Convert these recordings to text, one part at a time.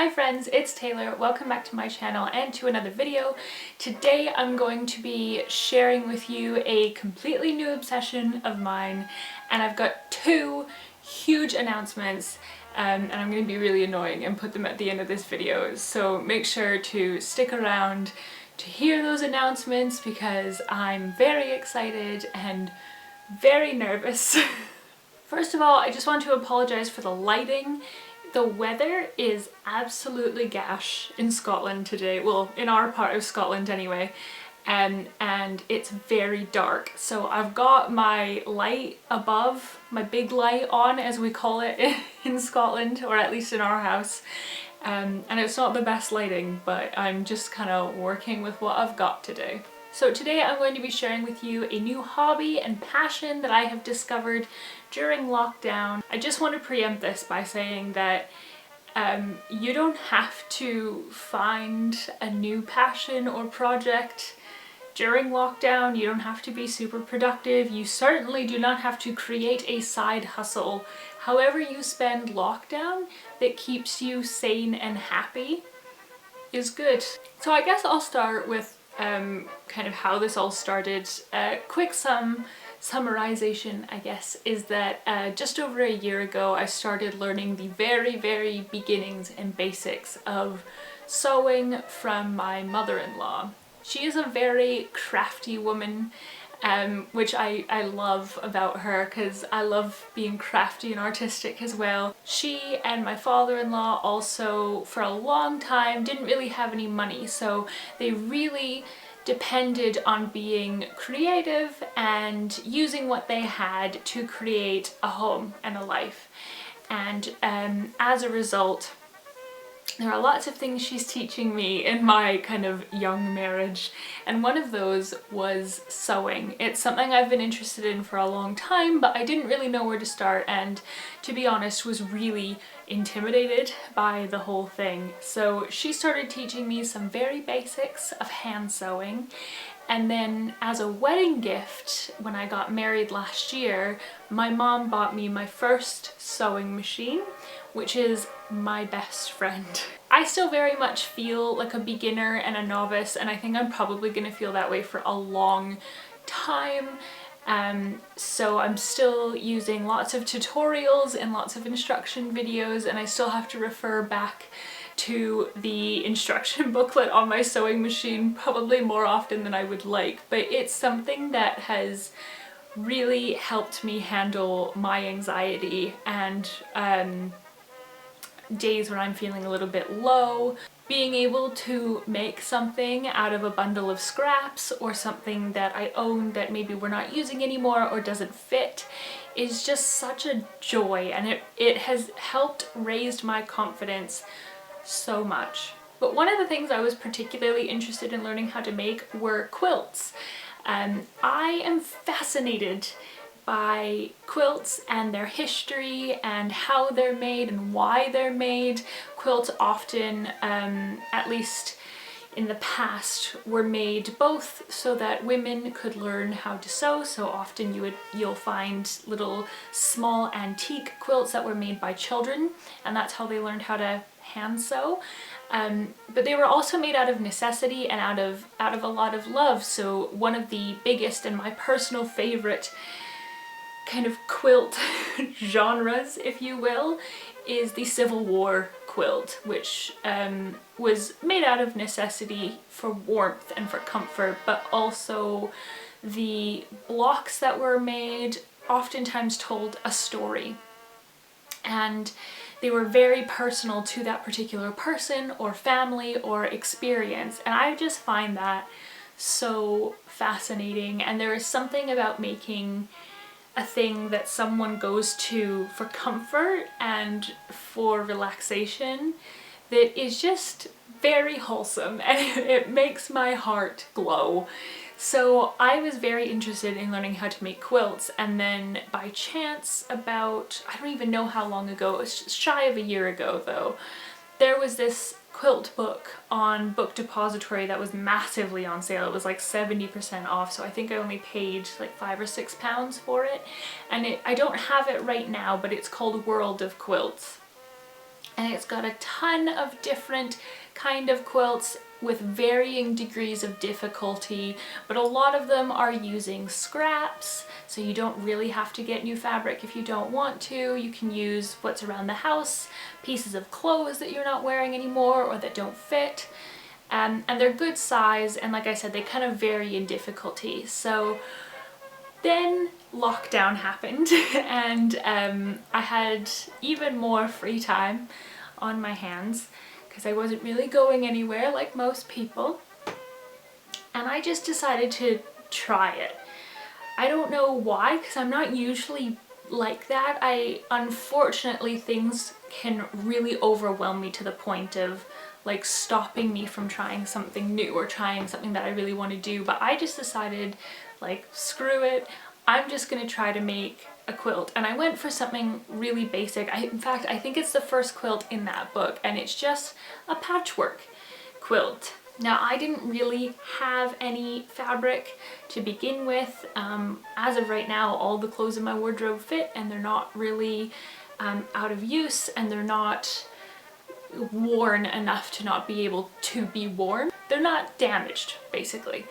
Hi friends, it's Taylor. Welcome back to my channel and to another video. Today I'm going to be sharing with you a completely new obsession of mine, and I've got two huge announcements and I'm going to be really annoying and put them at the end of this video, so make sure to stick around to hear those announcements because I'm very excited and very nervous. First of all, I just want to apologise for the lighting. The weather is absolutely gash in Scotland today, well, in our part of Scotland anyway, and it's very dark. So I've got my light above, my big light on as we call it in Scotland, or at least in our house, and it's not the best lighting, but I'm just kind of working with what I've got today. So today I'm going to be sharing with you a new hobby and passion that I have discovered during lockdown. I just want to preempt this by saying that you don't have to find a new passion or project during lockdown. You don't have to be super productive. You certainly do not have to create a side hustle. However you spend lockdown that keeps you sane and happy is good. So I guess I'll start with kind of how this all started. Quick summarization, I guess, is that just over a year ago I started learning the very beginnings and basics of sewing from my mother-in-law. She is a very crafty woman, which I love about her because I love being crafty and artistic as well. She and my father-in-law also for a long time didn't really have any money, so they really depended on being creative and using what they had to create a home and a life. And as a result, there are lots of things she's teaching me in my kind of young marriage, and one of those was sewing. It's something I've been interested in for a long time, but I didn't really know where to start, and to be honest was really intimidated by the whole thing. So she started teaching me some very basics of hand sewing, and then as a wedding gift when I got married last year, my mom bought me my first sewing machine, which is my best friend. I still very much feel like a beginner and a novice, and I think I'm probably going to feel that way for a long time. So I'm still using lots of tutorials and lots of instruction videos, and I still have to refer back to the instruction booklet on my sewing machine probably more often than I would like, but it's something that has really helped me handle my anxiety and days when I'm feeling a little bit low. Being able to make something out of a bundle of scraps or something that I own that maybe we're not using anymore or doesn't fit is just such a joy, and it has helped raise my confidence so much. But one of the things I was particularly interested in learning how to make were quilts. I am fascinated by quilts and their history and how they're made and why they're made. Quilts often, at least in the past, were made both so that women could learn how to sew. So often you'll find little small antique quilts that were made by children, and that's how they learned how to hand sew. But they were also made out of necessity and out of a lot of love. So one of the biggest and my personal favorite kind of quilt genres, if you will, is the Civil War quilt, which was made out of necessity for warmth and for comfort, but also the blocks that were made oftentimes told a story, and they were very personal to that particular person or family or experience, and I just find that so fascinating. And there is something about making a thing that someone goes to for comfort and for relaxation that is just very wholesome, and it makes my heart glow. So I was very interested in learning how to make quilts, and then by chance about, I don't even know how long ago, it was shy of a year ago though, there was this quilt book on Book Depository that was massively on sale. It was like 70% off, so I think I only paid like £5 or £6 for it. And I don't have it right now, but it's called World of Quilts. and it's got a ton of different kind of quilts with varying degrees of difficulty, but a lot of them are using scraps, so you don't really have to get new fabric if you don't want to. You can use what's around the house, pieces of clothes that you're not wearing anymore or that don't fit, and they're good size, and like I said, they kind of vary in difficulty. So then lockdown happened and I had even more free time on my hands because I wasn't really going anywhere like most people, and I just decided to try it. I don't know why, because I'm not usually like that. Unfortunately, things can really overwhelm me to the point of like stopping me from trying something new or trying something that I really want to do, but I just decided, like, screw it, I'm just gonna try to make a quilt. And I went for something really basic. In fact, I think it's the first quilt in that book, and it's just a patchwork quilt. Now, I didn't really have any fabric to begin with. As of right now, all the clothes in my wardrobe fit, and they're not really out of use, and they're not worn enough to not be able to be worn. They're not damaged, basically.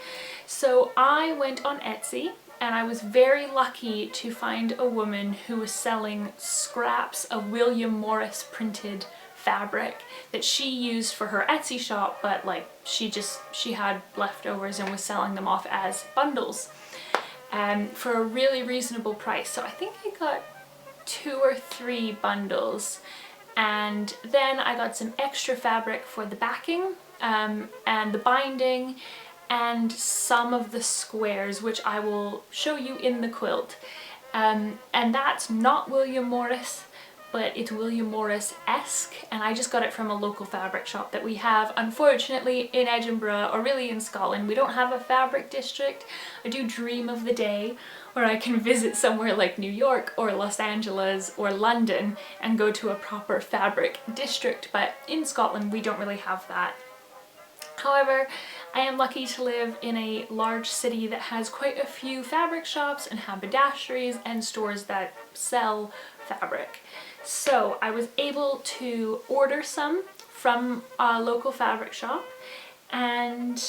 So I went on Etsy, and I was very lucky to find a woman who was selling scraps of William Morris printed fabric that she used for her Etsy shop, but like she had leftovers and was selling them off as bundles for a really reasonable price. So I think I got 2 or 3 bundles, and then I got some extra fabric for the backing and the binding and some of the squares, which I will show you in the quilt. And that's not William Morris, but it's William Morris-esque, and I just got it from a local fabric shop that we have. Unfortunately, in Edinburgh, or really in Scotland, we don't have a fabric district. I do dream of the day where I can visit somewhere like New York or Los Angeles or London and go to a proper fabric district, but in Scotland we don't really have that. However, I am lucky to live in a large city that has quite a few fabric shops and haberdasheries and stores that sell fabric. So I was able to order some from a local fabric shop and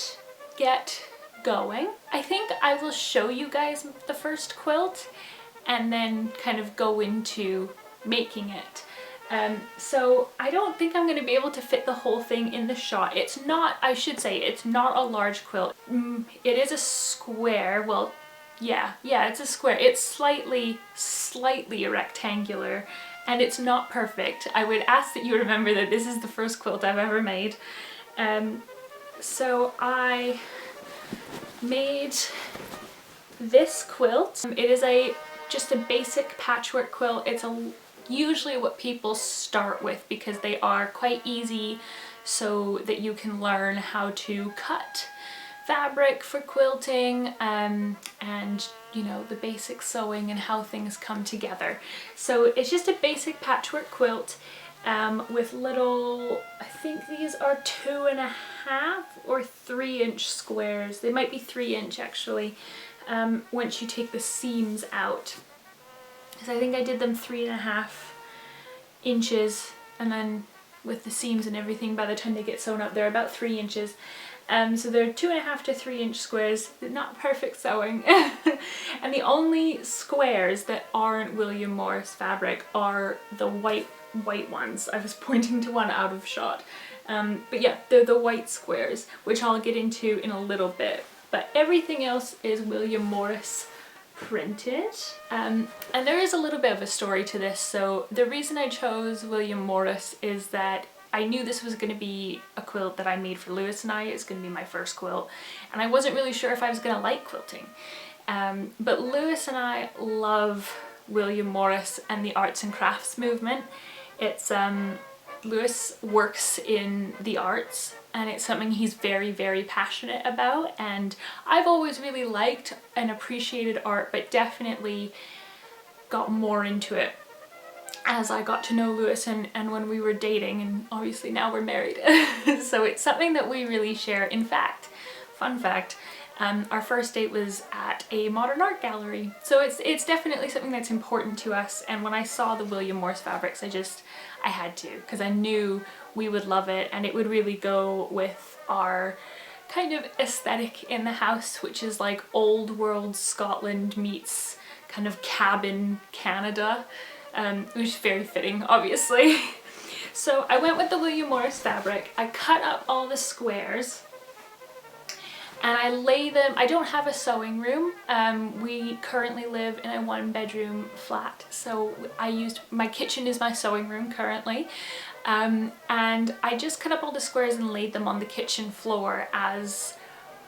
get going. I think I will show you guys the first quilt and then kind of go into making it. So I don't think I'm going to be able to fit the whole thing in the shot. It's not, I should say, it's not a large quilt. It is a square. Well, yeah, it's a square. It's slightly rectangular, and it's not perfect. I would ask that you remember that this is the first quilt I've ever made. So I made this quilt. It is just a basic patchwork quilt. It's usually what people start with because they are quite easy, so that you can learn how to cut fabric for quilting and you know, the basic sewing and how things come together. So it's just a basic patchwork quilt with little, I think these are 2.5 or 3-inch squares. They might be 3-inch actually, once you take the seams out. Because I think I did them 3.5 inches, and then with the seams and everything, by the time they get sewn up, they're about 3 inches. So they're 2.5 to 3-inch squares, not perfect sewing. And the only squares that aren't William Morris fabric are the white ones. I was pointing to one out of shot. But yeah, they're the white squares, which I'll get into in a little bit. But everything else is William Morris printed. And there is a little bit of a story to this. So the reason I chose William Morris is that I knew this was going to be a quilt that I made for Lewis and I. It's going to be my first quilt, and I wasn't really sure if I was going to like quilting. But Lewis and I love William Morris and the arts and crafts movement. It's Lewis works in the arts, and it's something he's very, very passionate about, and I've always really liked and appreciated art, but definitely got more into it as I got to know Lewis and when we were dating, and obviously now we're married. So it's something that we really share. In fact, fun fact, Our first date was at a modern art gallery. So it's definitely something that's important to us, and when I saw the William Morris fabrics, I had to, because I knew we would love it and it would really go with our kind of aesthetic in the house, which is like old world Scotland meets kind of cabin Canada, which is very fitting, obviously. So I went with the William Morris fabric. I cut up all the squares and I lay them. I don't have a sewing room. We currently live in a 1-bedroom flat, so my kitchen is my sewing room currently. And I just cut up all the squares and laid them on the kitchen floor as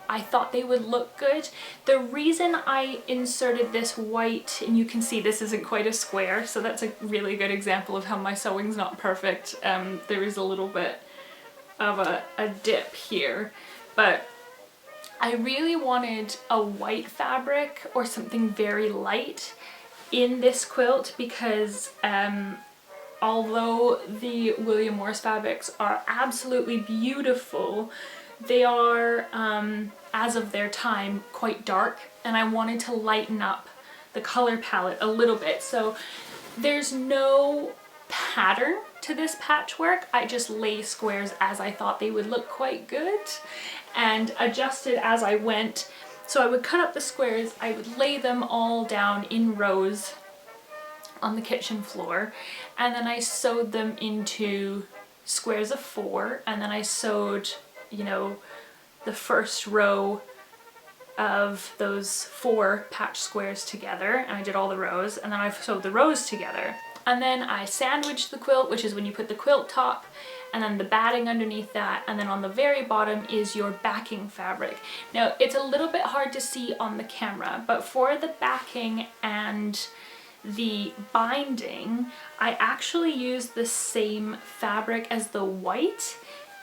I thought they would look good. The reason I inserted this white, and you can see this isn't quite a square, so that's a really good example of how my sewing's not perfect. There is a little bit of a dip here, but I really wanted a white fabric or something very light in this quilt because although the William Morris fabrics are absolutely beautiful, they are, as of their time, quite dark, and I wanted to lighten up the color palette a little bit. So there's no pattern to this patchwork. I just lay squares as I thought they would look quite good and adjusted as I went. So I would cut up the squares, I would lay them all down in rows on the kitchen floor, and then I sewed them into squares of 4, and then I sewed, you know, the first row of those 4 patch squares together, and I did all the rows, and then I sewed the rows together. And then I sandwiched the quilt, which is when you put the quilt top and then the batting underneath that, and then on the very bottom is your backing fabric. Now it's a little bit hard to see on the camera, but for the backing and the binding, I actually used the same fabric as the white,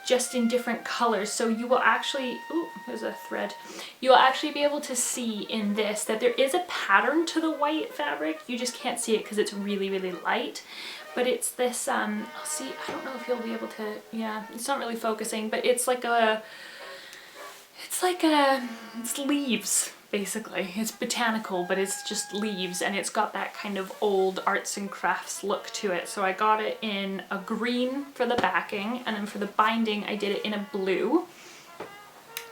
just in different colors. So you will actually, ooh, there's a thread. You'll actually be able to see in this that there is a pattern to the white fabric. You just can't see it because it's really, really light. But it's this, I'll see, I don't know if you'll be able to, yeah, it's not really focusing, but it's it's leaves, basically. It's botanical, but it's just leaves, and it's got that kind of old arts and crafts look to it. So I got it in a green for the backing, and then for the binding I did it in a blue.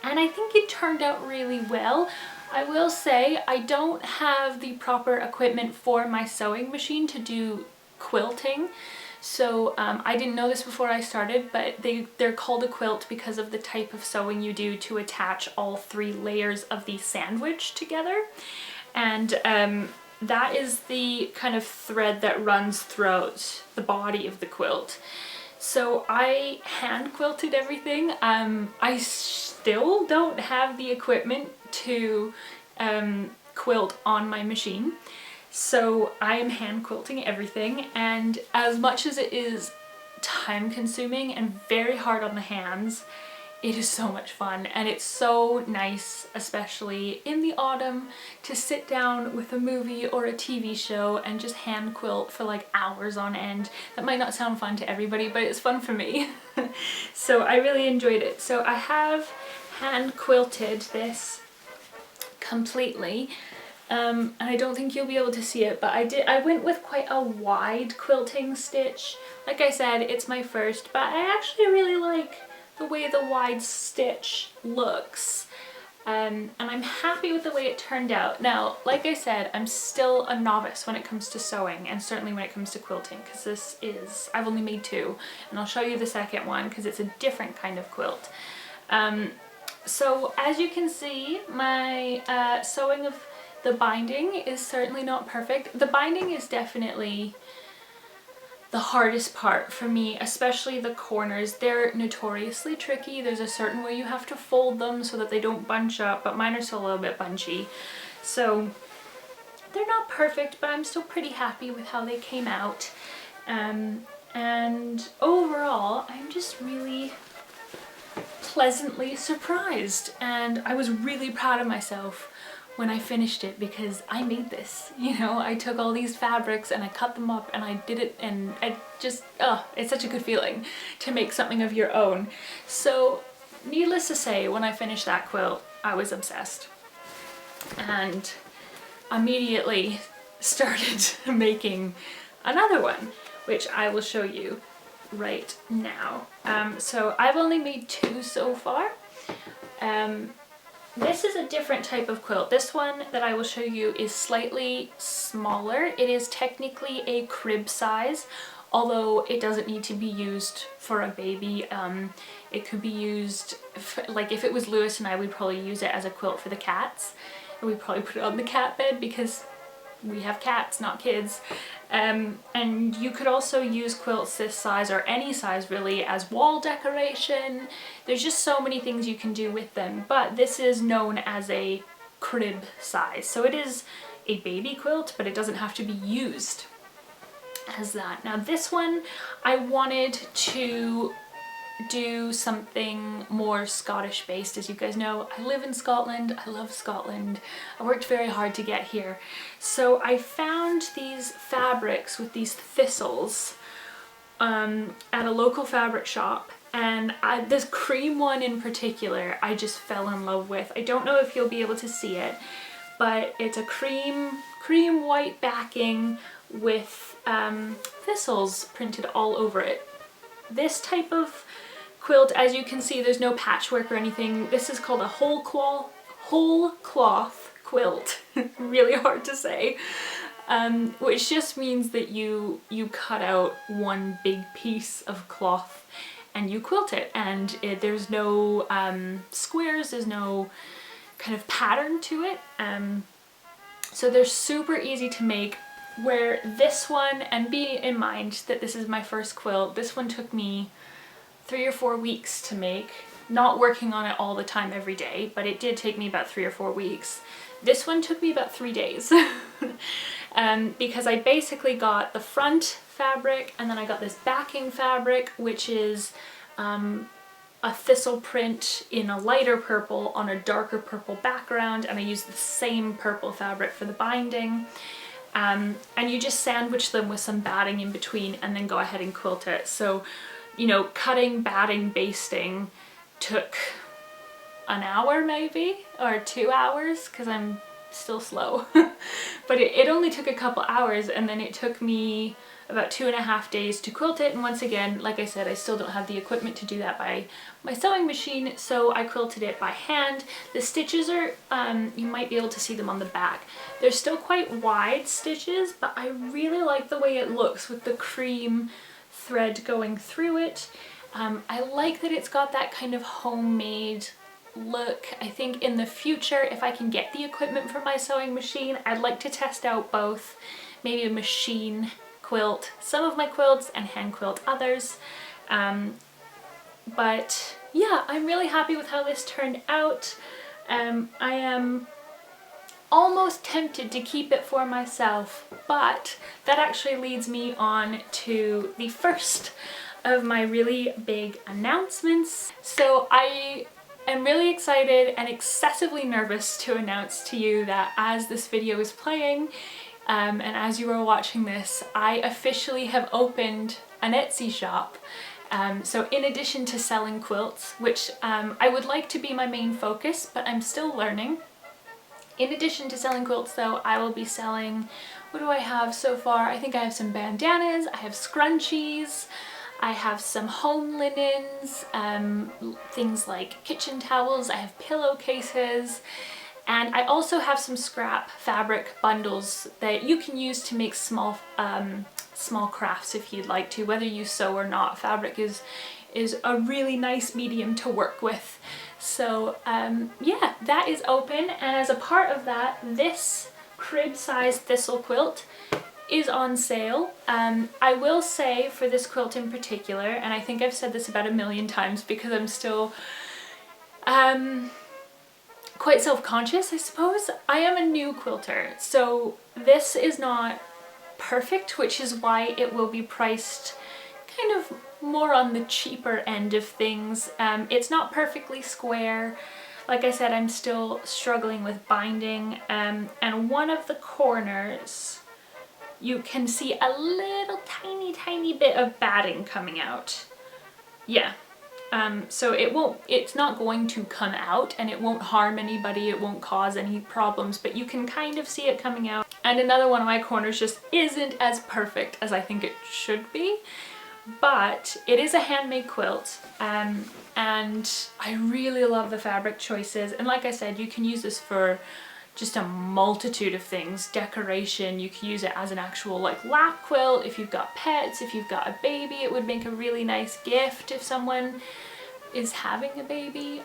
And I think it turned out really well. I will say I don't have the proper equipment for my sewing machine to do quilting. So I didn't know this before I started, but they're called a quilt because of the type of sewing you do to attach all 3 layers of the sandwich together. And that is the kind of thread that runs throughout the body of the quilt. So I hand quilted everything. I still don't have the equipment to quilt on my machine. So I am hand quilting everything, and as much as it is time consuming and very hard on the hands, it is so much fun, and it's so nice, especially in the autumn, to sit down with a movie or a TV show and just hand quilt for like hours on end. That might not sound fun to everybody, but it's fun for me. So I really enjoyed it. So I have hand quilted this completely. And I don't think you'll be able to see it, but I went with quite a wide quilting stitch. Like I said, it's my first, but I actually really like the way the wide stitch looks. And I'm happy with the way it turned out. Now, like I said, I'm still a novice when it comes to sewing, and certainly when it comes to quilting, because I've only made 2, and I'll show you the second one because it's a different kind of quilt. So as you can see, my sewing of the binding is certainly not perfect. The binding is definitely the hardest part for me, especially the corners. They're notoriously tricky. There's a certain way you have to fold them so that they don't bunch up, but mine are still a little bit bunchy. So they're not perfect, but I'm still pretty happy with how they came out. And overall, I'm just really pleasantly surprised, and I was really proud of myself when I finished it, because I made this, you know. I took all these fabrics and I cut them up and I did it, and I just, it's such a good feeling to make something of your own. So needless to say, when I finished that quilt, I was obsessed and immediately started making another one, which I will show you right now. So I've only made 2 so far. This is a different type of quilt. This one that I will show you is slightly smaller. It is technically a crib size, although it doesn't need to be used for a baby. It could be used, like if it was Lewis and I, we'd probably use it as a quilt for the cats. And we'd probably put it on the cat bed because we have cats, not kids. And you could also use quilts this size, or any size really, as wall decoration. There's just so many things you can do with them, but this is known as a crib size. So it is a baby quilt, but it doesn't have to be used as that. Now this one, I wanted to do something more Scottish based. As you guys know, I live in Scotland. I love Scotland. I worked very hard to get here. So I found these fabrics with these thistles at a local fabric shop, and this cream one in particular I just fell in love with. I don't know if you'll be able to see it, but it's a cream white backing with thistles printed all over it. This type of quilt, as you can see, there's no patchwork or anything. This is called a whole cloth quilt. Really hard to say. Which just means that you cut out one big piece of cloth and you quilt it, and there's no squares, there's no kind of pattern to it. So they're super easy to make. Where this one, and be in mind that this is my first quilt, this one took me 3 or 4 weeks to make, not working on it all the time every day, but it did take me about 3 or 4 weeks. This one took me about 3 days because I basically got the front fabric and then I got this backing fabric, which is a thistle print in a lighter purple on a darker purple background, and I used the same purple fabric for the binding. And you just sandwich them with some batting in between and then go ahead and quilt it. So, you know, cutting, batting, basting took an hour maybe, or 2 hours, because I'm still slow. But it only took a couple hours, and then it took me about 2.5 days to quilt it. And once again, like I said, I still don't have the equipment to do that by my sewing machine, so I quilted it by hand. The stitches are, you might be able to see them on the back. They're still quite wide stitches, but I really like the way it looks with the cream thread going through it. I like that it's got that kind of homemade look. I think in the future, if I can get the equipment for my sewing machine, I'd like to test out both, maybe a machine quilt some of my quilts and hand quilt others. But yeah, I'm really happy with how this turned out. I am almost tempted to keep it for myself, but that actually leads me on to the first of my really big announcements. So I am really excited and excessively nervous to announce to you that as this video is playing, and as you are watching this, I officially have opened an Etsy shop. So in addition to selling quilts, which I would like to be my main focus, but I'm still learning. In addition to selling quilts though, I will be selling, what do I have so far? I think I have some bandanas, I have scrunchies, I have some home linens, things like kitchen towels, I have pillowcases, and I also have some scrap fabric bundles that you can use to make small crafts if you'd like to, whether you sew or not. Fabric is a really nice medium to work with. So yeah, that is open, and as a part of that, this crib size thistle quilt is on sale. I will say for this quilt in particular, and I think I've said this about 1,000,000 times because I'm still quite self-conscious, I suppose. I am a new quilter, so this is not perfect, which is why it will be priced kind of more on the cheaper end of things. It's not perfectly square. Like I said, I'm still struggling with binding, and one of the corners you can see a little tiny bit of batting coming out. Yeah, So it's not going to come out and it won't harm anybody, it won't cause any problems, but you can kind of see it coming out. And another one of my corners just isn't as perfect as I think it should be, but it is a handmade quilt, and I really love the fabric choices. And like I said, you can use this for just a multitude of things. Decoration, you can use it as an actual like lap quilt. If you've got pets, if you've got a baby, it would make a really nice gift if someone is having a baby.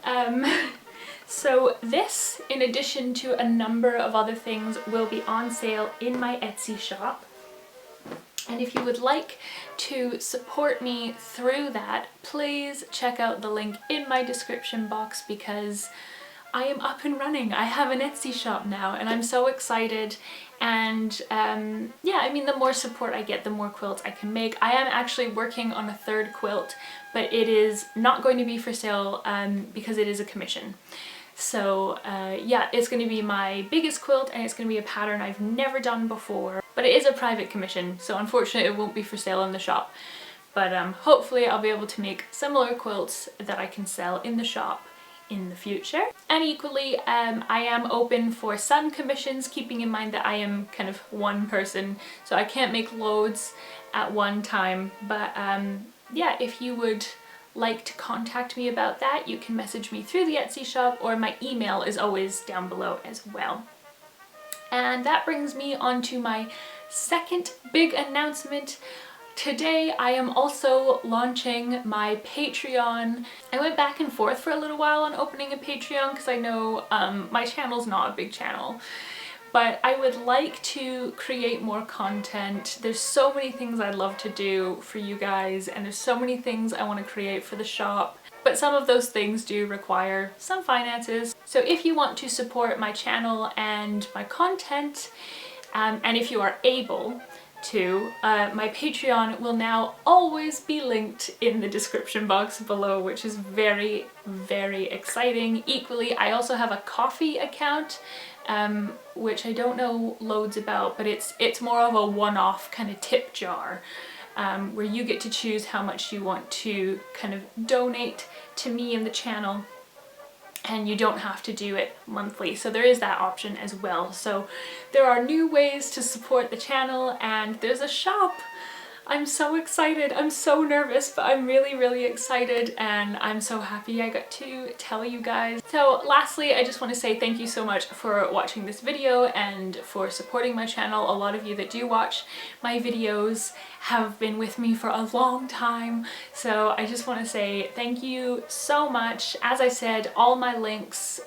So this, in addition to a number of other things, will be on sale in my Etsy shop. And if you would like to support me through that, please check out the link in my description box, because I am up and running. I have an Etsy shop now and I'm so excited. And yeah, I mean, the more support I get, the more quilts I can make. I am actually working on a third quilt, but it is not going to be for sale because it is a commission. So yeah, it's going to be my biggest quilt and it's going to be a pattern I've never done before. But it is a private commission, so unfortunately it won't be for sale in the shop. But hopefully I'll be able to make similar quilts that I can sell in the shop in the future. And equally, I am open for some commissions, keeping in mind that I am kind of one person, so I can't make loads at one time. But yeah, if you would like to contact me about that, you can message me through the Etsy shop, or my email is always down below as well. And that brings me on to my second big announcement. Today I am also launching my Patreon. I went back and forth for a little while on opening a Patreon because I know my channel's not a big channel, but I would like to create more content. There's so many things I'd love to do for you guys, and there's so many things I want to create for the shop. But some of those things do require some finances. So if you want to support my channel and my content, and if you are able to, my Patreon will now always be linked in the description box below, which is very, very exciting. Equally, I also have a Ko-fi account, which I don't know loads about, but it's more of a one-off kind of tip jar. Where you get to choose how much you want to kind of donate to me and the channel, and you don't have to do it monthly. So there is that option as well. So there are new ways to support the channel, and there's a shop. I'm so excited. I'm so nervous, but I'm really, really excited, and I'm so happy I got to tell you guys. So lastly, I just want to say thank you so much for watching this video and for supporting my channel. A lot of you that do watch my videos have been with me for a long time, so I just want to say thank you so much. As I said, all my links,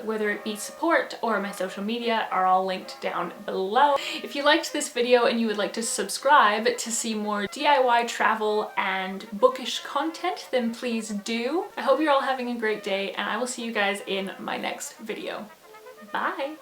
whether it be support or my social media, are all linked down below. If you liked this video and you would like to subscribe to see more DIY travel and bookish content, then please do. I hope you're all having a great day, and I will see you guys in my next video. Bye!